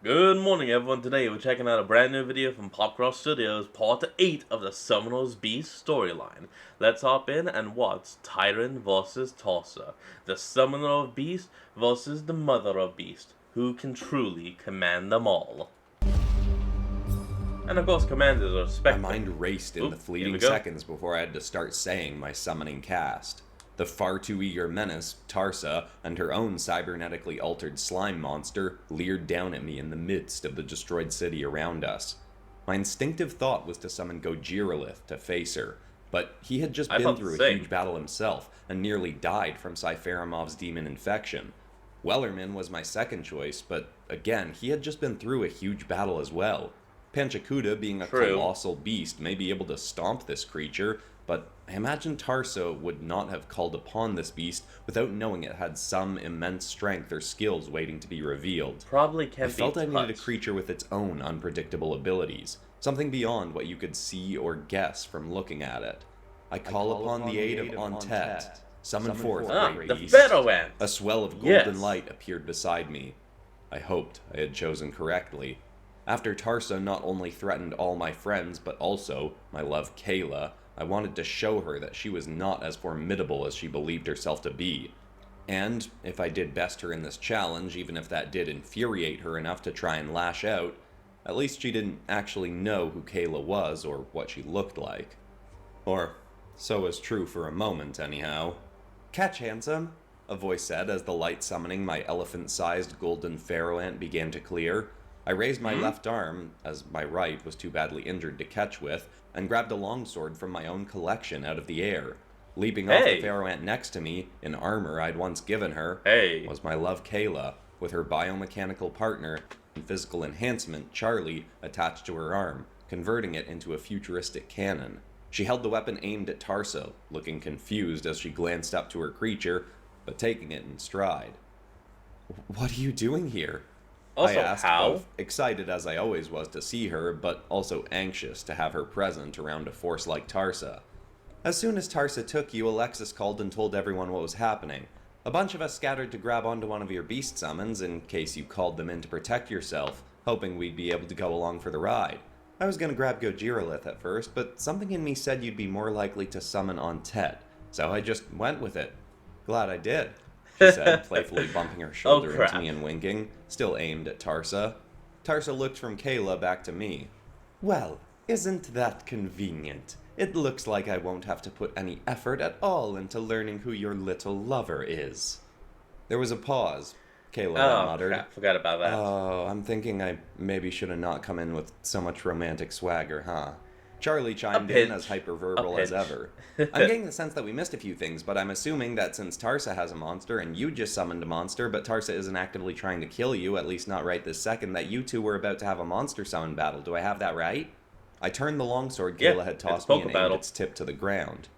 Good morning, everyone. Today we're checking out a brand new video from Popcross Studios, part 8 of the Summoner's Beast storyline. Let's hop in and watch Tayrun vs. Tarsa, the Summoner of Beast versus the Mother of Beast, who can truly command them all. And of course, commanders are My spectral. mind raced in the fleeting seconds before I had to start saying my summoning cast. The far too eager menace, Tarsa, and her own cybernetically altered slime monster leered down at me in the midst of the destroyed city around us. My instinctive thought was to summon Gojiralith to face her, but he had just been through a huge battle himself and nearly died from Cypharamov's demon infection. Wellerman was my second choice, but again, he had just been through a huge battle as well. Panchakuta, being a colossal beast, may be able to stomp this creature, but I imagine Tarsa would not have called upon this beast without knowing it had some immense strength or skills waiting to be revealed. I felt I needed a creature with its own unpredictable abilities, something beyond what you could see or guess from looking at it. I call upon the aid of Ontet. Summon forth, great beast. A swell of golden light appeared beside me. I hoped I had chosen correctly. After Tarsa not only threatened all my friends, but also my love Kayla, I wanted to show her that she was not as formidable as she believed herself to be. And if I did best her in this challenge, even if that did infuriate her enough to try and lash out, at least she didn't actually know who Kayla was or what she looked like. Or, so was true for a moment, anyhow. "Catch, handsome," a voice said as the light summoning my elephant-sized golden pharaoh ant began to clear. I raised my left arm, as my right was too badly injured to catch with, and grabbed a longsword from my own collection out of the air. Leaping off the pharaoh ant next to me, in armor I'd once given her, was my love Kayla, with her biomechanical partner and physical enhancement, Charlie, attached to her arm, converting it into a futuristic cannon. She held the weapon aimed at Tarsa, looking confused as she glanced up to her creature, but taking it in stride. "What are you doing here?" I asked, both excited as I always was to see her, but also anxious to have her present around a force like Tarsa. "As soon as Tarsa took you, Alexis called and told everyone what was happening. A bunch of us scattered to grab onto one of your beast summons in case you called them in to protect yourself, hoping we'd be able to go along for the ride. I was going to grab Gojiralith at first, but something in me said you'd be more likely to summon Ontet, so I just went with it. Glad I did," she said, playfully bumping her shoulder into me and winking, still aimed at Tarsa. Tarsa looked from Kayla back to me. "Well, isn't that convenient? It looks like I won't have to put any effort at all into learning who your little lover is." There was a pause. Kayla then muttered, crap, forgot about that. "Oh, I'm thinking I maybe should have not come in with so much romantic swagger, huh?" Charlie chimed in as hyperverbal as ever. "I'm getting the sense that we missed a few things, but I'm assuming that since Tarsa has a monster and you just summoned a monster, but Tarsa isn't actively trying to kill you, at least not right this second, that you two were about to have a monster summon battle. Do I have that right?" I turned the longsword Kayla had tossed me and aimed its tip to the ground.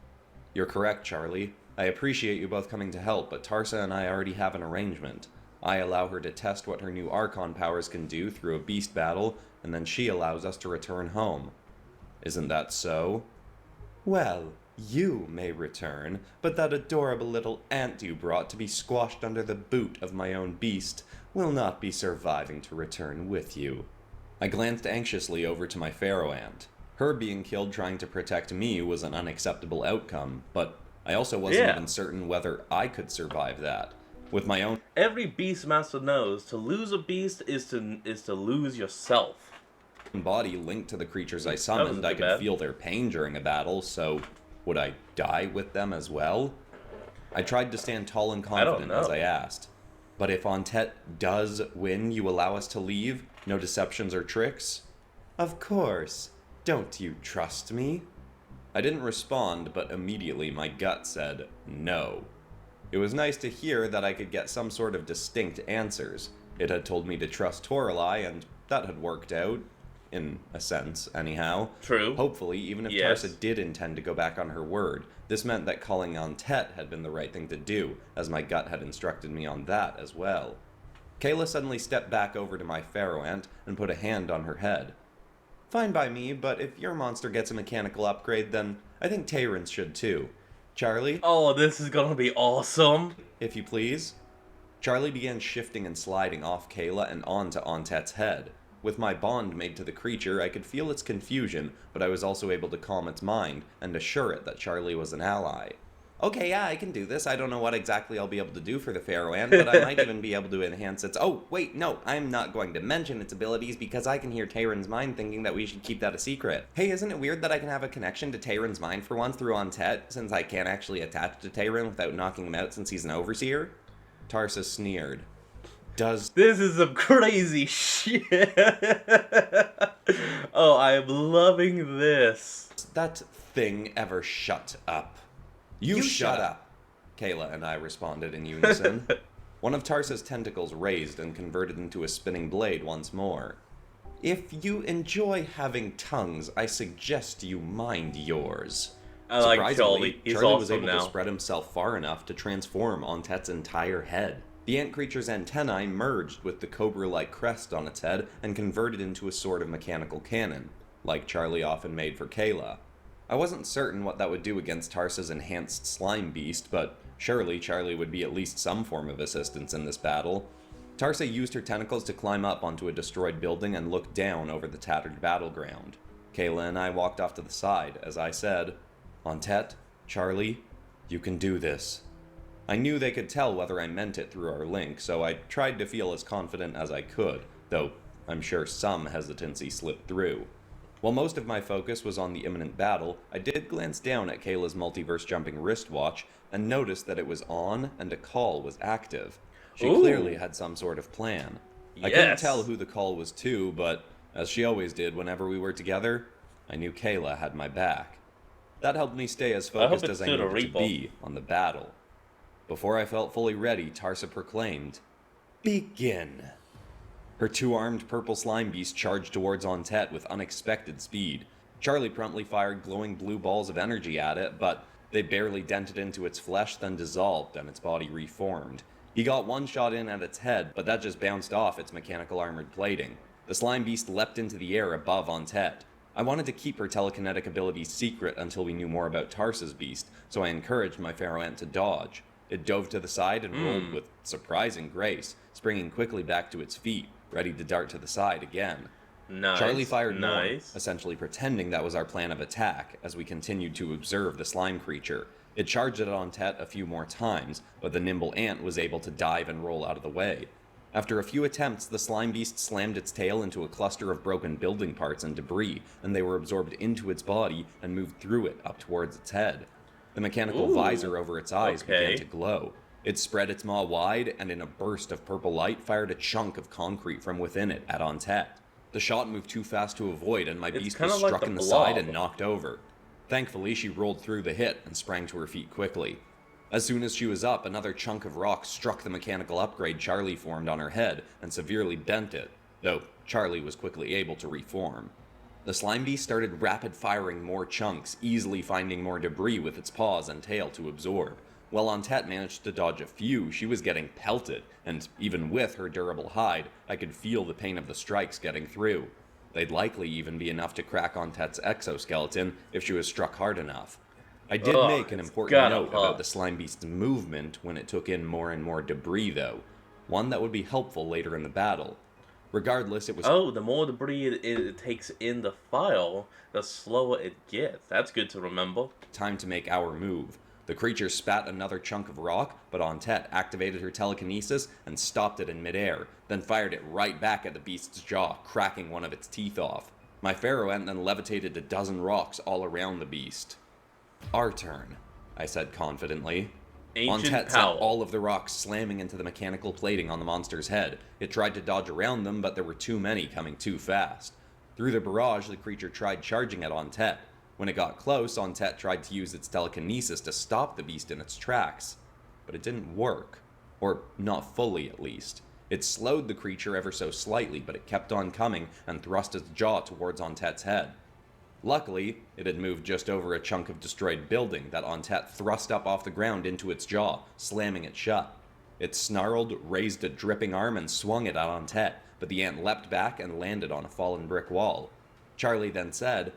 "You're correct, Charlie. I appreciate you both coming to help, but Tarsa and I already have an arrangement. I allow her to test what her new Archon powers can do through a beast battle, and then she allows us to return home. Isn't that so?" "Well, you may return, but that adorable little ant you brought to be squashed under the boot of my own beast will not be surviving to return with you." I glanced anxiously over to my pharaoh ant. Her being killed trying to protect me was an unacceptable outcome, but I also wasn't even certain whether I could survive that. With my own... Every Beastmaster knows to lose a beast is to lose yourself. Body linked to the creatures I summoned, I could feel their pain during a battle, so would I die with them as well? I tried to stand tall and confident as I asked. "But if Ontet does win, you allow us to leave? No deceptions or tricks?" "Of course. Don't you trust me?" I didn't respond, but immediately my gut said no. It was nice to hear that I could get some sort of distinct answers. It had told me to trust Toralei, and that had worked out. In a sense, anyhow. True. Hopefully, even if Tarsa did intend to go back on her word, this meant that calling on Tet had been the right thing to do, as my gut had instructed me on that as well. Kayla suddenly stepped back over to my pharaoh ant and put a hand on her head. "Fine by me, but if your monster gets a mechanical upgrade, then I think Tayrun's should too. Charlie?" "Oh, this is gonna be awesome." "If you please." Charlie began shifting and sliding off Kayla and onto Ontet's head. With my bond made to the creature, I could feel its confusion, but I was also able to calm its mind and assure it that Charlie was an ally. Okay, yeah, I can do this. I don't know what exactly I'll be able to do for the Pharaoh Ant, but I might even be able to enhance its... Oh, wait, no, I'm not going to mention its abilities because I can hear Tayrun's mind thinking that we should keep that a secret. Hey, isn't it weird that I can have a connection to Tayrun's mind for once through Ontet, since I can't actually attach to Tayrun without knocking him out since he's an overseer? Tarsa sneered. This is some crazy shit. Oh, I am loving this. That thing ever shut up? You shut up, Kayla and I responded in unison. One of Tarsa's tentacles raised and converted into a spinning blade once more. If you enjoy having tongues, I suggest you mind yours. I like Charlie. He's Charlie was awesome able now. to spread himself far enough to transform Ontet's entire head. The ant creature's antennae merged with the cobra-like crest on its head and converted into a sort of mechanical cannon, like Charlie often made for Kayla. I wasn't certain what that would do against Tarsa's enhanced slime beast, but surely Charlie would be at least some form of assistance in this battle. Tarsa used her tentacles to climb up onto a destroyed building and look down over the tattered battleground. Kayla and I walked off to the side as I said, Ontet, Charlie, you can do this. I knew they could tell whether I meant it through our link, so I tried to feel as confident as I could, though I'm sure some hesitancy slipped through. While most of my focus was on the imminent battle, I did glance down at Kayla's multiverse jumping wristwatch and noticed that it was on and a call was active. She clearly had some sort of plan. I couldn't tell who the call was to, but as she always did whenever we were together, I knew Kayla had my back. That helped me stay as focused as I needed to be on the battle. Before I felt fully ready, Tarsa proclaimed, Begin! Her two-armed purple slime beast charged towards Ontet with unexpected speed. Charlie promptly fired glowing blue balls of energy at it, but they barely dented into its flesh, then dissolved and its body reformed. He got one shot in at its head, but that just bounced off its mechanical armored plating. The slime beast leapt into the air above Ontet. I wanted to keep her telekinetic abilities secret until we knew more about Tarsa's beast, so I encouraged my Pharaoh Ant to dodge. It dove to the side and rolled with surprising grace, springing quickly back to its feet, ready to dart to the side again. Nice. Charlie fired more, essentially pretending that was our plan of attack, as we continued to observe the slime creature. It charged at Ontet a few more times, but the nimble ant was able to dive and roll out of the way. After a few attempts, the slime beast slammed its tail into a cluster of broken building parts and debris, and they were absorbed into its body and moved through it up towards its head. The mechanical visor over its eyes began to glow. It spread its maw wide, and in a burst of purple light, fired a chunk of concrete from within it at Ontet. The shot moved too fast to avoid, and my beast was struck in the side and knocked over. Thankfully, she rolled through the hit and sprang to her feet quickly. As soon as she was up, another chunk of rock struck the mechanical upgrade Charlie formed on her head and severely bent it, though Charlie was quickly able to reform. The slime beast started rapid-firing more chunks, easily finding more debris with its paws and tail to absorb. While Ontet managed to dodge a few, she was getting pelted, and even with her durable hide, I could feel the pain of the strikes getting through. They'd likely even be enough to crack Ontet's exoskeleton if she was struck hard enough. I did make an important note about the slime beast's movement when it took in more and more debris, though. One that would be helpful later in the battle. Regardless, it was... Oh, the more debris it takes in the file, the slower it gets. That's good to remember. Time to make our move. The creature spat another chunk of rock, but Ontet activated her telekinesis and stopped it in midair, then fired it right back at the beast's jaw, cracking one of its teeth off. My Pharaoh Ant then levitated a dozen rocks all around the beast. Our turn, I said confidently. Ontet sent all of the rocks slamming into the mechanical plating on the monster's head. It tried to dodge around them, but there were too many coming too fast. Through the barrage, the creature tried charging at Ontet. When it got close, Ontet tried to use its telekinesis to stop the beast in its tracks. But it didn't work. Or not fully, at least. It slowed the creature ever so slightly, but it kept on coming and thrust its jaw towards Ontet's head. Luckily, it had moved just over a chunk of destroyed building that Ontet thrust up off the ground into its jaw, slamming it shut. It snarled, raised a dripping arm, and swung it at Ontet, but the ant leapt back and landed on a fallen brick wall. Charlie then said,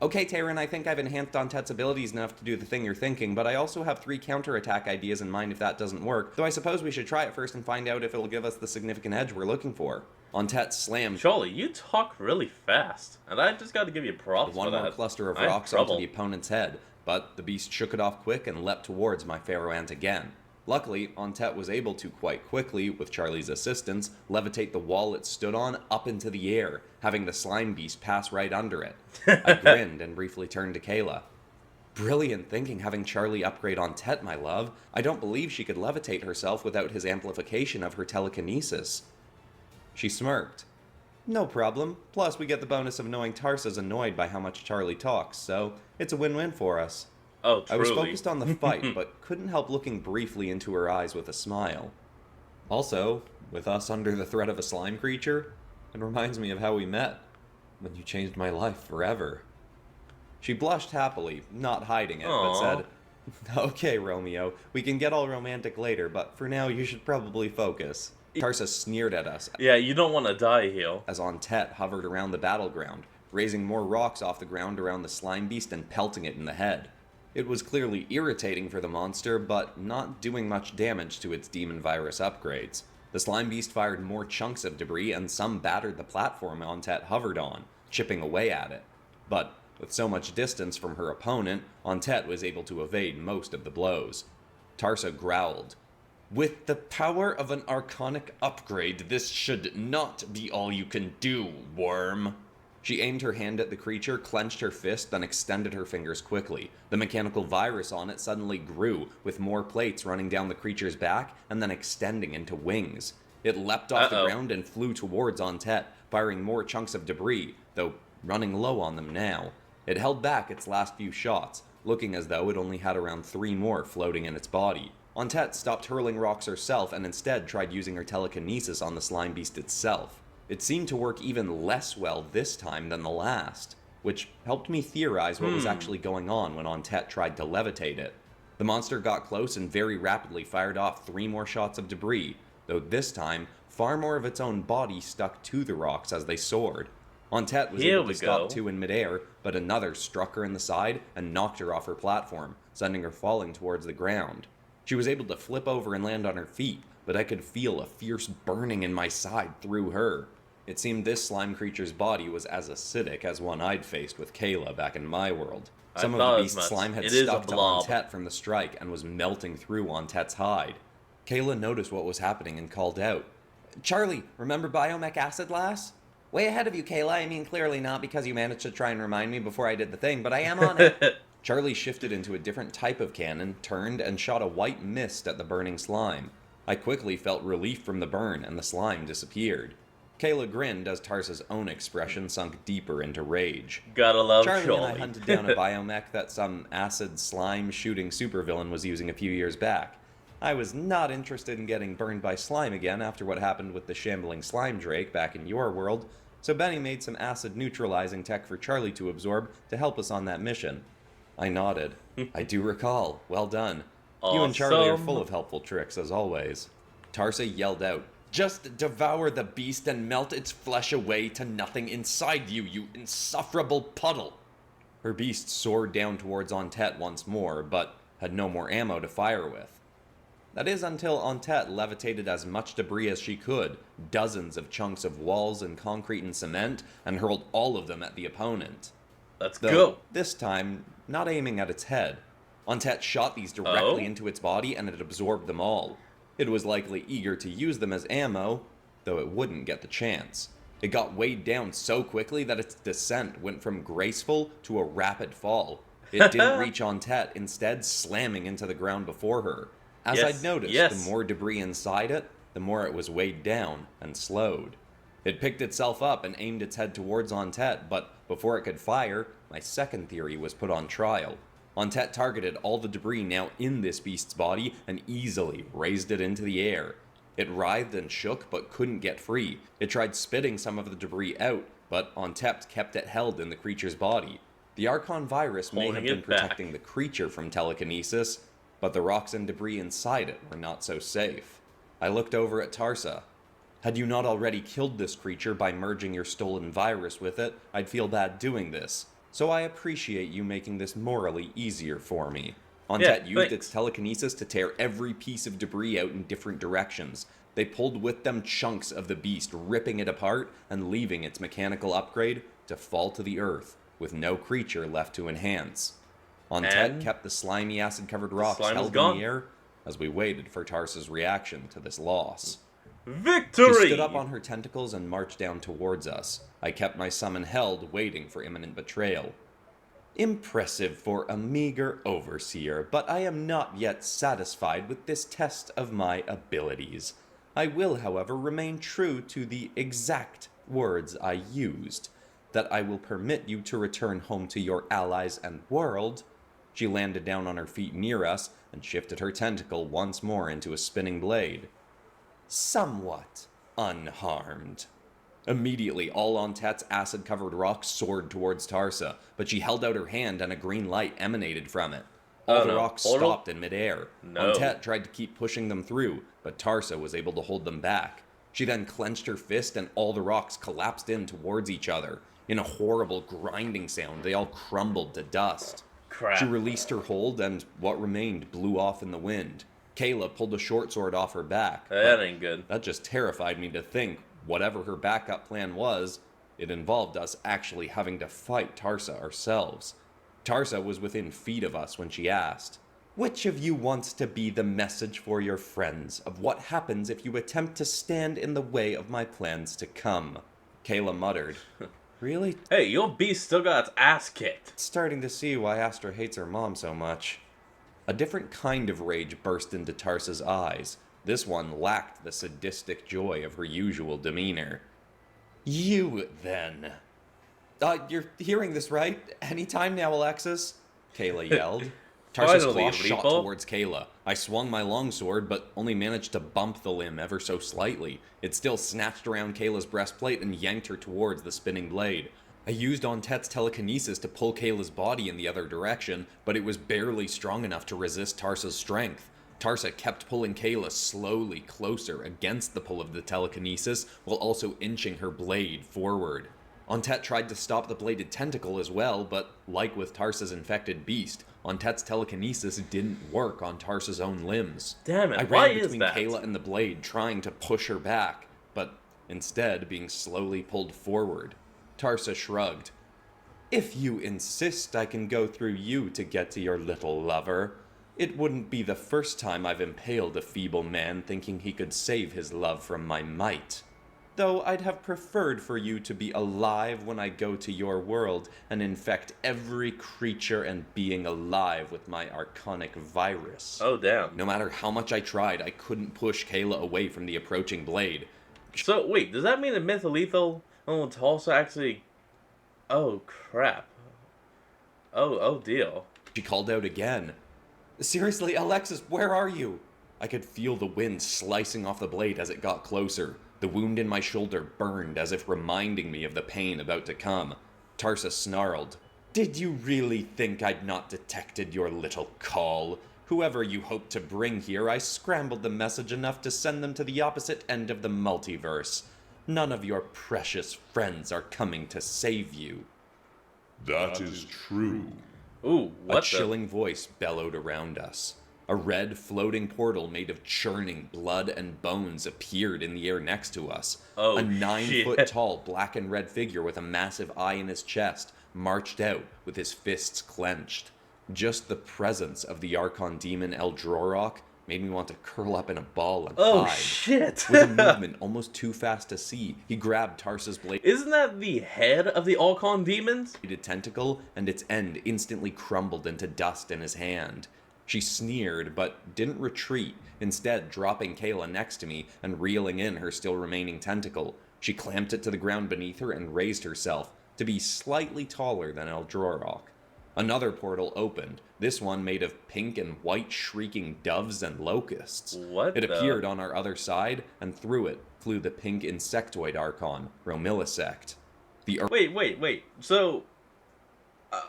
Okay, Tayrun, I think I've enhanced Ontet's abilities enough to do the thing you're thinking, but I also have 3 counterattack ideas in mind if that doesn't work, though I suppose we should try it first and find out if it'll give us the significant edge we're looking for. Ontet slammed Surely, you talk really fast, and I just gotta give you props for one that. more cluster of I have rocks onto trouble. the opponent's head, but the beast shook it off quick and leapt towards my Pharaoh Ant again. Luckily, Ontet was able to quite quickly, with Charlie's assistance, levitate the wall it stood on up into the air, having the slime beast pass right under it. I grinned and briefly turned to Kayla. Brilliant thinking having Charlie upgrade Ontet, my love. I don't believe she could levitate herself without his amplification of her telekinesis. She smirked. No problem. Plus, we get the bonus of knowing Tarsa's annoyed by how much Charlie talks, so it's a win-win for us. Oh, I truly. was focused on the fight, but couldn't help looking briefly into her eyes with a smile. Also, with us under the threat of a slime creature, it reminds me of how we met, when you changed my life forever. She blushed happily, not hiding it, Aww. but said, Okay, Romeo, we can get all romantic later, but for now you should probably focus. Tarsa sneered at us Yeah, you don't want to die here. as Ontet hovered around the battleground, raising more rocks off the ground around the slime beast and pelting it in the head. It was clearly irritating for the monster, but not doing much damage to its demon virus upgrades. The slime beast fired more chunks of debris, and some battered the platform Ontet hovered on, chipping away at it. But with so much distance from her opponent, Ontet was able to evade most of the blows. Tarsa growled. With the power of an arcanic upgrade, this should not be all you can do, worm. She aimed her hand at the creature, clenched her fist, then extended her fingers quickly. The mechanical virus on it suddenly grew, with more plates running down the creature's back and then extending into wings. It leapt off the ground and flew towards Ontet, firing more chunks of debris, though running low on them now. It held back its last few shots, looking as though it only had around 3 more floating in its body. Ontet stopped hurling rocks herself and instead tried using her telekinesis on the slime beast itself. It seemed to work even less well this time than the last, which helped me theorize what was actually going on when Ontet tried to levitate it. The monster got close and very rapidly fired off 3 more shots of debris, though this time, far more of its own body stuck to the rocks as they soared. Ontet was able to stop 2 in midair, but another struck her in the side and knocked her off her platform, sending her falling towards the ground. She was able to flip over and land on her feet, but I could feel a fierce burning in my side through her. It seemed this slime creature's body was as acidic as one I'd faced with Kayla back in my world. Some of the beast's slime had stuck to Ontet from the strike and was melting through Ontet's hide. Kayla noticed what was happening and called out. Charlie, remember biomech acid lass? Way ahead of you, Kayla. I mean, clearly not because you managed to try and remind me before I did the thing, but I am on it. Charlie shifted into a different type of cannon, turned, and shot a white mist at the burning slime. I quickly felt relief from the burn, and the slime disappeared. Kayla grinned as Tarsa's own expression sunk deeper into rage. Gotta love Charlie and I hunted down a biomech that some acid slime shooting supervillain was using a few years back. I was not interested in getting burned by slime again after what happened with the shambling slime drake back in your world, so Benny made some acid neutralizing tech for Charlie to absorb to help us on that mission. I nodded. I do recall. Well done. Awesome. You and Charlie are full of helpful tricks, as always. Tarsa yelled out, Just devour the beast and melt its flesh away to nothing inside you, you insufferable puddle! Her beast soared down towards Ontet once more, but had no more ammo to fire with. That is until Ontet levitated as much debris as she could, dozens of chunks of walls and concrete and cement, and hurled all of them at the opponent. Let's go! This time, not aiming at its head. Ontet shot these directly into its body and it absorbed them all. It was likely eager to use them as ammo, though it wouldn't get the chance. It got weighed down so quickly that its descent went from graceful to a rapid fall. It didn't reach Ontet, instead slamming into the ground before her. As I'd noticed, the more debris inside it, the more it was weighed down and slowed. It picked itself up and aimed its head towards Ontet, but before it could fire, my second theory was put on trial. Ontet targeted all the debris now in this beast's body and easily raised it into the air. It writhed and shook but couldn't get free. It tried spitting some of the debris out, but Ontet kept it held in the creature's body. The Archon virus may have been protecting the creature from telekinesis, but the rocks and debris inside it were not so safe. I looked over at Tarsa. Had you not already killed this creature by merging your stolen virus with it, I'd feel bad doing this. so I appreciate you making this morally easier for me. Yeah, Ontet used its thanks. telekinesis to tear every piece of debris out in different directions. They pulled with them chunks of the beast, ripping it apart and leaving its mechanical upgrade to fall to the earth, with no creature left to enhance. Ontet And kept the slimy acid-covered the rocks slime is held in the gone. air as we waited for Tarsa's reaction to this loss. She stood up Victory! on her tentacles and marched down towards us. I kept my summon held, waiting for imminent betrayal. Impressive for a meager overseer, but I am not yet satisfied with this test of my abilities. I will, however, remain true to the exact words I used, that I will permit you to return home to your allies and world. She landed down on her feet near us and shifted her tentacle once more into a spinning blade. Somewhat unharmed. Immediately, all Ontet's acid-covered rocks soared towards Tarsa, but she held out her hand and a green light emanated from it. All Oh the no. rocks Portal? stopped in midair. No. Ontet tried to keep pushing them through, but Tarsa was able to hold them back. She then clenched her fist and all the rocks collapsed in towards each other. In a horrible grinding sound, they all crumbled to dust. She Crap. released her hold and what remained blew off in the wind. Kayla pulled a short sword off her back. That ain't good. That just terrified me to think, whatever her backup plan was, it involved us actually having to fight Tarsa ourselves. Tarsa was within feet of us when she asked, "Which of you wants to be the message for your friends of what happens if you attempt to stand in the way of my plans to come?" Kayla muttered, "Really? Hey, your beast still got its ass kicked. Starting to see why Astra hates her mom so much." A different kind of rage burst into Tarsa's eyes. This one lacked the sadistic joy of her usual demeanor. "You, then." You're hearing this, right? Anytime now, Alexis," Kayla yelled. Tarsa's Finally, claw shot Reaper. towards Kayla. I swung my longsword, but only managed to bump the limb ever so slightly. It still snatched around Kayla's breastplate and yanked her towards the spinning blade. I used Ontet's telekinesis to pull Kayla's body in the other direction, but it was barely strong enough to resist Tarsa's strength. Tarsa kept pulling Kayla slowly closer against the pull of the telekinesis, while also inching her blade forward. Ontet tried to stop the bladed tentacle as well, but like with Tarsa's infected beast, Ontet's telekinesis didn't work on Tarsa's own limbs. Damn it, I why ran is between that? Kayla and the blade, trying to push her back, but instead being slowly pulled forward. Tarsa shrugged. "If you insist, I can go through you to get to your little lover. It wouldn't be the first time I've impaled a feeble man thinking he could save his love from my might. Though I'd have preferred for you to be alive when I go to your world and infect every creature and being alive with my archonic virus." Oh, damn. No matter how much I tried, I couldn't push Kayla away from the approaching blade. So, wait, does that mean that Mytholethal Tulsa actually... Oh, crap. Oh, deal. She called out again. "Seriously, Alexis, where are you?" I could feel the wind slicing off the blade as it got closer. The wound in my shoulder burned as if reminding me of the pain about to come. Tarsa snarled. "Did you really think I'd not detected your little call? Whoever you hoped to bring here, I scrambled the message enough to send them to the opposite end of the multiverse. None of your precious friends are coming to save you." That is true. Ooh, what A the... chilling voice bellowed around us. A red floating portal made of churning blood and bones appeared in the air next to us. Oh, a shit. 9-foot-tall black and red figure with a massive eye in his chest marched out with his fists clenched. Just the presence of the Archon demon Eldrorok made me want to curl up in a ball and Oh, hide. shit. With a movement almost too fast to see, he grabbed Tarsa's Isn't that the head of the Alcon demons? bladed tentacle, and its end instantly crumbled into dust in his hand. She sneered, but didn't retreat, instead dropping Kayla next to me and reeling in her still remaining tentacle. She clamped it to the ground beneath her and raised herself, to be slightly taller than Eldrorok. Another portal opened, this one made of pink and white shrieking doves and locusts. What It the- appeared on our other side, and through it flew the pink insectoid Archon, Romillisect. Wait. So...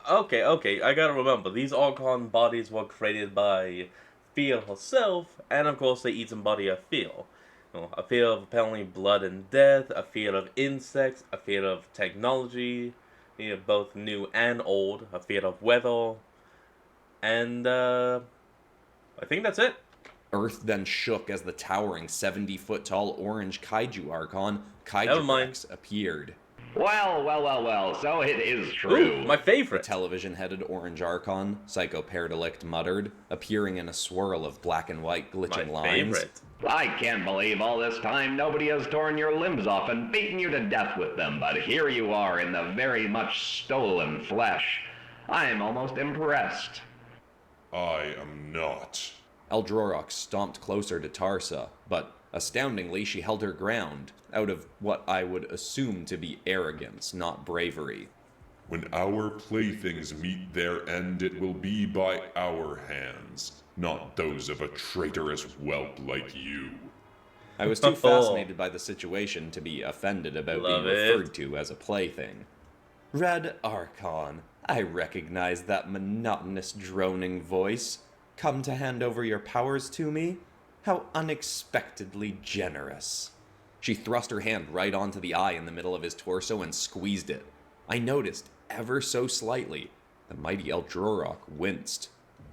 okay, I gotta remember, these Archon bodies were created by Fia herself, and of course they each embody a feel. A feel of apparently blood and death, a feel of insects, a feel of technology. both new and old, a fear of weather, and I think that's it. Earth then shook as the towering 70-foot-tall orange kaiju archon, Never mind. Kaiju appeared. Well, so it is Ooh, true. my The favorite. television-headed orange archon, Psychoperdelict muttered, appearing in a swirl of black and white glitching My lines. favorite. I can't believe all this time nobody has torn your limbs off and beaten you to death with them, but here you are in the very much stolen flesh. I'm almost impressed. I am not. Eldrorok stomped closer to Tarsa, but astoundingly she held her ground, out of what I would assume to be arrogance, not bravery. When our playthings meet their end, it will be by our hands, not those of a traitorous whelp like you. I was too fascinated by the situation to be offended about Love being it. referred to as a plaything. Red Archon, I recognize that monotonous droning voice. Come to hand over your powers to me? How unexpectedly generous. She thrust her hand right onto the eye in the middle of his torso and squeezed it. I noticed, ever so slightly, the mighty Eldrorok winced.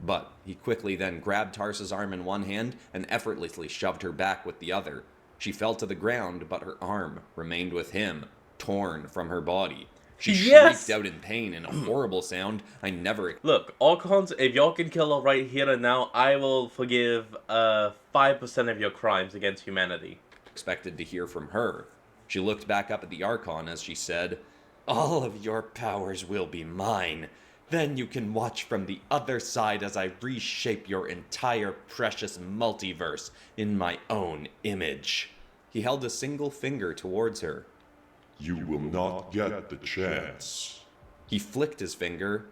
But he quickly then grabbed Tarsa's arm in one hand and effortlessly shoved her back with the other. She fell to the ground, but her arm remained with him, torn from her body. She Yes! shrieked out in pain in a horrible sound I never Look, Archons, if y'all can kill her right here and now, I will forgive 5% of your crimes against humanity. expected to hear from her. She looked back up at the Archon as she said, "All of your powers will be mine. Then you can watch from the other side as I reshape your entire precious multiverse in my own image." He held a single finger towards her. You will not get the chance. He flicked his finger,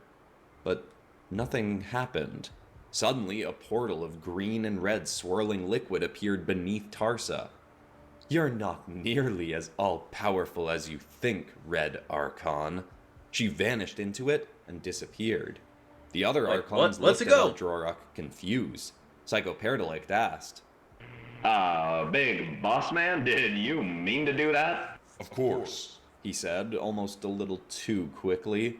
but nothing happened. Suddenly, a portal of green and red swirling liquid appeared beneath Tarsa. "You're not nearly as all-powerful as you think, Red Archon." She vanished into it and disappeared. The other Like, Archons what? Let's looked at go. Eldrorok confused. Psychoperdelict asked, Big boss man, did you mean to do that? Of course. he said, almost a little too quickly.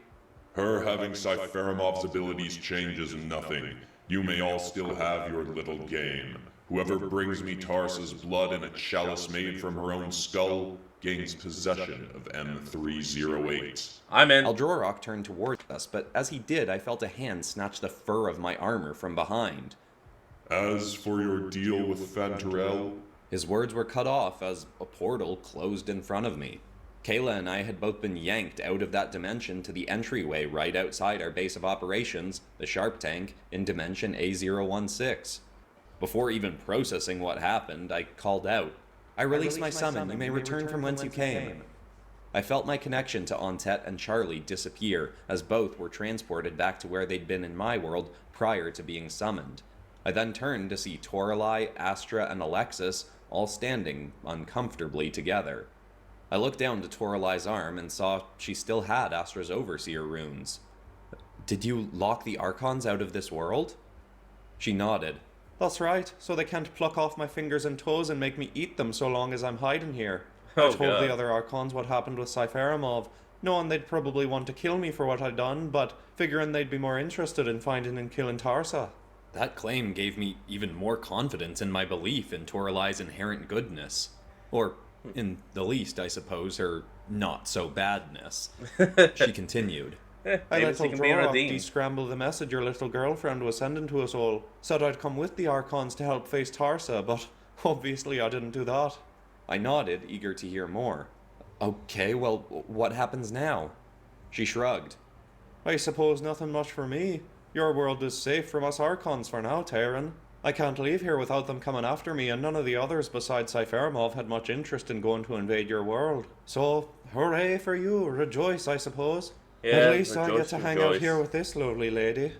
Her having Cypheramov's abilities changes nothing. You may all still have your little game. Whoever brings me Tarsa's blood in a chalice made from her own skull gains possession of M308. I'm in. Eldrorok turned towards us, but as he did, I felt a hand snatch the fur of my armor from behind. As for your deal with Fantarel, His words were cut off as a portal closed in front of me. Kayla and I had both been yanked out of that dimension to the entryway right outside our base of operations, the Sharp Tank, in dimension A016. Before even processing what happened, I called out, "I release my summon. You may return from whence you came." I felt my connection to Ontet and Charlie disappear, as both were transported back to where they'd been in my world prior to being summoned. I then turned to see Toralei, Astra, and Alexis all standing uncomfortably together. I looked down to Toralei's arm and saw she still had Astra's Overseer runes. "Did you lock the Archons out of this world?" She nodded. "That's right, so they can't pluck off my fingers and toes and make me eat them so long as I'm hiding here. I Oh, told God. the other Archons what happened with Cypheramov, knowing they'd probably want to kill me for what I'd done, but figuring they'd be more interested in finding and killing Tarsa." That claim gave me even more confidence in my belief in Toralei's inherent goodness. Or, in the least, I suppose, her not-so-badness. She continued. "I Maybe let she can be Eldrorok redeemed. de-scramble the message your little girlfriend was sending to us all. Said I'd come with the Archons to help face Tarsa, but obviously I didn't do that." I nodded, eager to hear more. "Okay, well, what happens now?" She shrugged. "I suppose nothing much for me. Your world is safe from us Archons for now, Tayrun. I can't leave here without them coming after me, and none of the others besides Cypheramov had much interest in going to invade your world. So, hooray for you, rejoice, I suppose. Yeah, At least I get rejoice, to hang out rejoice. here with this lovely lady."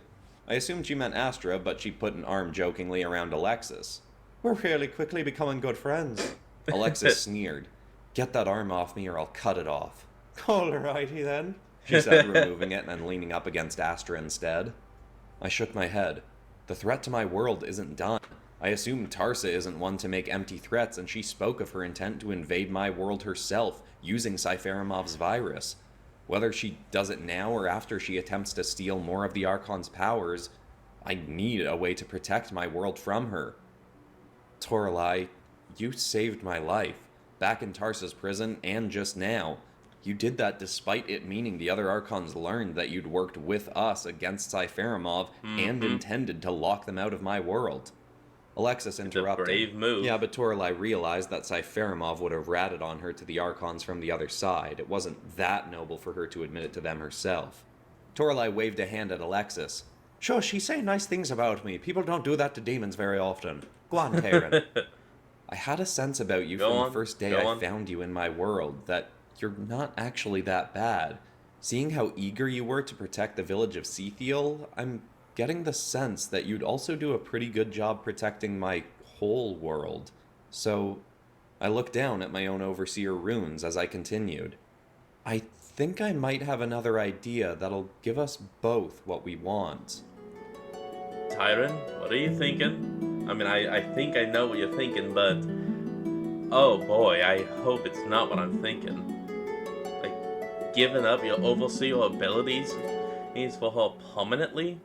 I assumed she meant Astra, but she put an arm jokingly around Alexis. "We're really quickly becoming good friends." Alexis sneered. "Get that arm off me or I'll cut it off." "Alrighty then," she said, removing it and leaning up against Astra instead. I shook my head. The threat to my world isn't done. I assume Tarsa isn't one to make empty threats, and she spoke of her intent to invade my world herself, using Cypheramov's virus. Whether she does it now or after she attempts to steal more of the Archon's powers, I need a way to protect my world from her. Toralei, you saved my life, back in Tarsa's prison and just now. You did that despite it meaning the other Archons learned that you'd worked with us against Cypheramov and intended to lock them out of my world. Alexis interrupted. It's a brave move. Yeah, but Toralei realized that Cypheramov would have ratted on her to the Archons from the other side. It wasn't that noble for her to admit it to them herself. Toralei waved a hand at Alexis. Sure, she say nice things about me. People don't do that to demons very often. Go on, Tayrun. I had a sense about you from the first day I found you in my world, that you're not actually that bad. Seeing how eager you were to protect the village of Sethiel, I'm getting the sense that you'd also do a pretty good job protecting my whole world. So, I looked down at my own overseer runes as I continued. I think I might have another idea that'll give us both what we want. Tayrun, what are you thinking? I mean, I think I know what you're thinking, but... oh boy, I hope it's not what I'm thinking. Like, giving up your overseer abilities means for her permanently?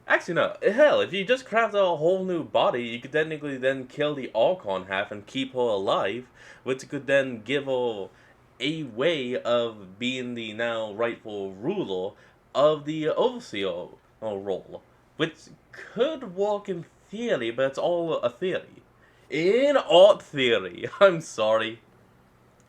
Actually, no. Hell, if you just craft a whole new body, you could technically then kill the Archon half and keep her alive, which could then give her a way of being the now rightful ruler of the overseer role, which could work in theory, but it's all a theory. In art theory. I'm sorry.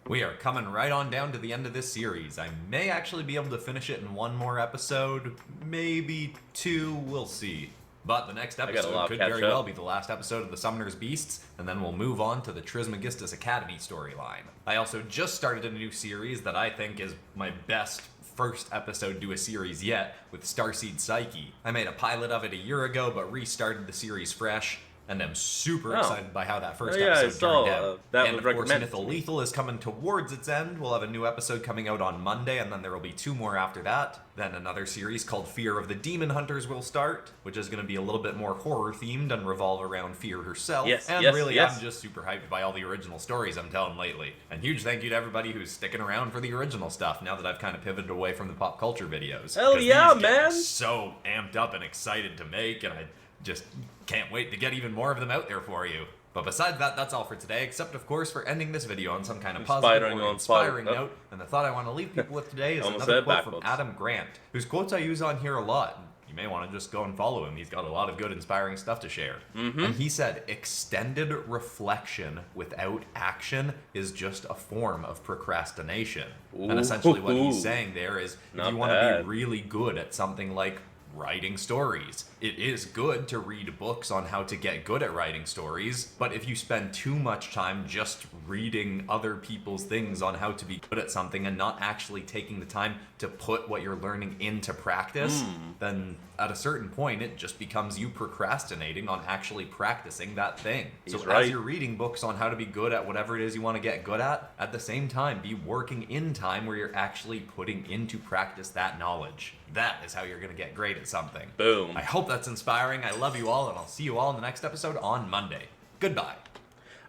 We are coming right on down to the end of this series. I may actually be able to finish it in one more episode, maybe two, we'll see. But the next episode could very well be the last episode of the Summoner's Beasts, and then we'll move on to the Trismegistus Academy storyline. I also just started a new series that I think is my best first episode to a series yet, with Starseed Psyche. I made a pilot of it a year ago, but restarted the series fresh, and I'm super excited by how that first episode turned out. And of course, Mythal Lethal is coming towards its end. We'll have a new episode coming out on Monday, and then there will be two more after that. Then another series called Fear of the Demon Hunters will start, which is going to be a little bit more horror-themed and revolve around Fear herself. I'm just super hyped by all the original stories I'm telling lately. And huge thank you to everybody who's sticking around for the original stuff, now that I've kind of pivoted away from the pop culture videos. Hell yeah, man! So amped up and excited to make, and I just can't wait to get even more of them out there for you. But besides that, that's all for today, except of course for ending this video on some kind of positive or inspiring note. And the thought I want to leave people with today is another quote from Adam Grant, whose quotes I use on here a lot. You may want to just go and follow him. He's got a lot of good, inspiring stuff to share. And he said, extended reflection without action is just a form of procrastination. And essentially what he's saying there is, if you want to be really good at something like writing stories, it is good to read books on how to get good at writing stories, but if you spend too much time just reading other people's things on how to be good at something and not actually taking the time to put what you're learning into practice, then at a certain point it just becomes you procrastinating on actually practicing that thing. As you're reading books on how to be good at whatever it is you want to get good at the same time be working in time where you're actually putting into practice that knowledge. That is how you're going to get great at something. Boom. I hope that's inspiring. I love you all, and I'll see you all in the next episode on Monday. Goodbye.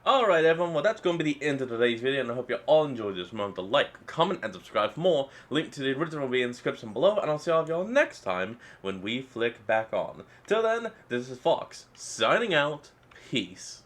Alright everyone, well that's going to be the end of today's video, and I hope you all enjoyed this. Remember to like, comment, and subscribe for more. Link to the original will be in the description below, and I'll see all of y'all next time when we flick back on. Till then, this is Fox, signing out. Peace.